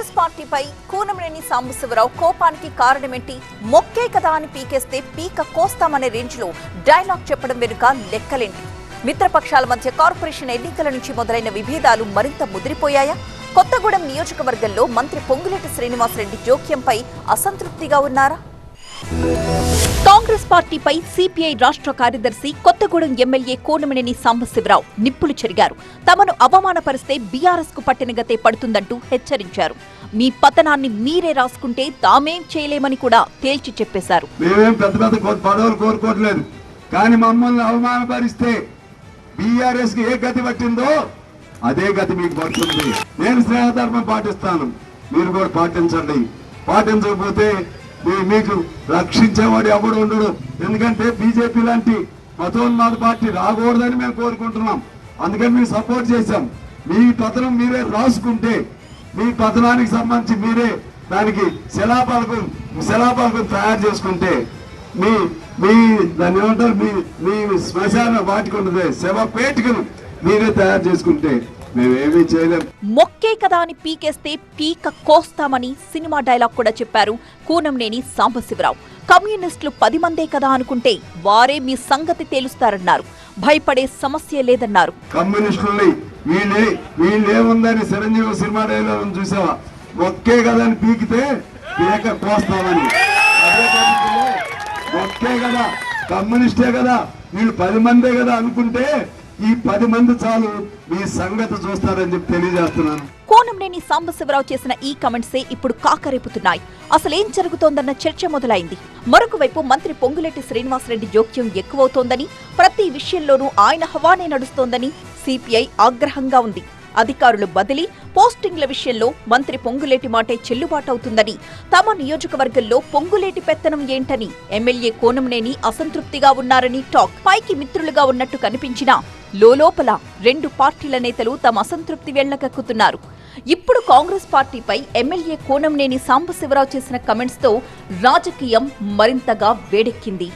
కాంగ్రెస్ పార్టీపై కూనంనేని సాంబశివరావు కోపానికి కారణమేంటి? మొక్కే కదా అని పీకేస్తే పీక కోస్తామనే రేంజ్ లో డైలాగ్ చెప్పడం వెనుక లెక్కలేంటి? మిత్రపక్షాల మధ్య కార్పొరేషన్ ఎన్నికల నుంచి మొదలైన విభేదాలు మరింత ముదిరిపోయాయా? కొత్తగూడెం నియోజకవర్గంలో మంత్రి పొంగులేటి శ్రీనివాసరెడ్డి జోక్యంపై అసంతృప్తిగా ఉన్నారా? కాంగ్రెస్ పార్టీపై సిపిఐ రాష్ట్ర కార్యదర్శి కొత్తగూడెం ఎమ్మెల్యే కూనంనేని సాంబశివరావు నిప్పులు చెరిగారు. తమను అవమానపరిస్తే బీఆర్ఎస్ కు పట్టిన గతే పడుతుందంటూ హెచ్చరించారు. మీ పతనాన్ని మీరే రాసుకుంటే తామేం చేయలేమని కూడా తేల్చి చెప్పేశారు. మేమేం పెద్ద పెద్ద పదవులు కోరుకోవట్లేదు, కానీ మమ్మల్ని అవమానపరిస్తే బీఆర్ఎస్ కి ఏ గతి పట్టిందో అదే గతి మీకు పడుతుంది. నేను స్నేహధర్మం పాటిస్తాను, మీరు కూడా పాటించండి. పాటించకపోతే మీకు రక్షించేవాడు ఎవడు ఉండడు. ఎందుకంటే బీజేపీ లాంటి మతోన్మాద పార్టీ రాకూడదని మేము కోరుకుంటున్నాం. అందుకని మేము సపోర్ట్ చేశాం. మీ పతనం మీరే రాసుకుంటే, మీ పతనానికి సంబంధించి మీరే దానికి శిలాపలకం తయారు చేసుకుంటే, మీ దాన్ని ఏమంటారు, మీ శ్మశాన వాటికి ఉండదు శవపేటికను మీరే తయారు చేసుకుంటే మేమేమీ చేయలేం. మొక్కే కదా అని పీకేస్తే పీక కోస్తామని సినిమా డైలాగ్ కూడా చెప్పారు కూనంనేని సాంబశివరావు. కమ్యూనిస్టులు 10 మందే కదా అనుకుంటే వారే మీ సంగతి తేలుస్తారన్నారు. భయపడే సమస్య లేదన్నారు. కమ్యూనిస్టుల్ని వీళ్ళేముందని చిరంజీవి సినిమా డైలాగ్ చూసావా? మొక్కే కదా అని పీకితే పీక కోస్తామని. మొక్కే కదా, కమ్యూనిస్టే కదా, వీళ్ళు 10 మందే కదా అనుకుంటే ఈ 10 మంది చాలు, మీ సంగతి చూస్తారని చెప్పి తెలియజేస్తున్నాను. కూనంనేని సాంబశివరావు చేసిన ఈ కమెంట్సే ఇప్పుడు కాకరేపుతున్నాయి. అసలేం జరుగుతోందన్న చర్చ మొదలైంది. మరొక వైపు మంత్రి పొంగులేటి శ్రీనివాసరెడ్డి జోక్యం ఎక్కువవుతోందని, ప్రతి విషయంలోనూ ఆయన హవానే నడుస్తోందని సిపిఐ ఆగ్రహంగా ఉంది. అధికారులు బదిలీ, పోస్టింగ్ల విషయంలో మంత్రి పొంగులేటి మాటే చెల్లుబాటవుతుందని, తమ నియోజకవర్గంలో పొంగులేటి పెత్తనం ఏంటని ఎమ్మెల్యే కూనంనేని అసంతృప్తిగా ఉన్నారని టాక్. పైకి మిత్రులుగా ఉన్నట్టు కనిపించినా లోలోపల 2 పార్టీల నేతలు తమ అసంతృప్తి వెళ్లగక్కుతున్నారు. ఇప్పుడు కాంగ్రెస్ పార్టీపై ఎమ్మెల్యే కూనంనేని సాంబశివరావు చేసిన కమెంట్స్ తో రాజకీయం మరింతగా వేడెక్కింది.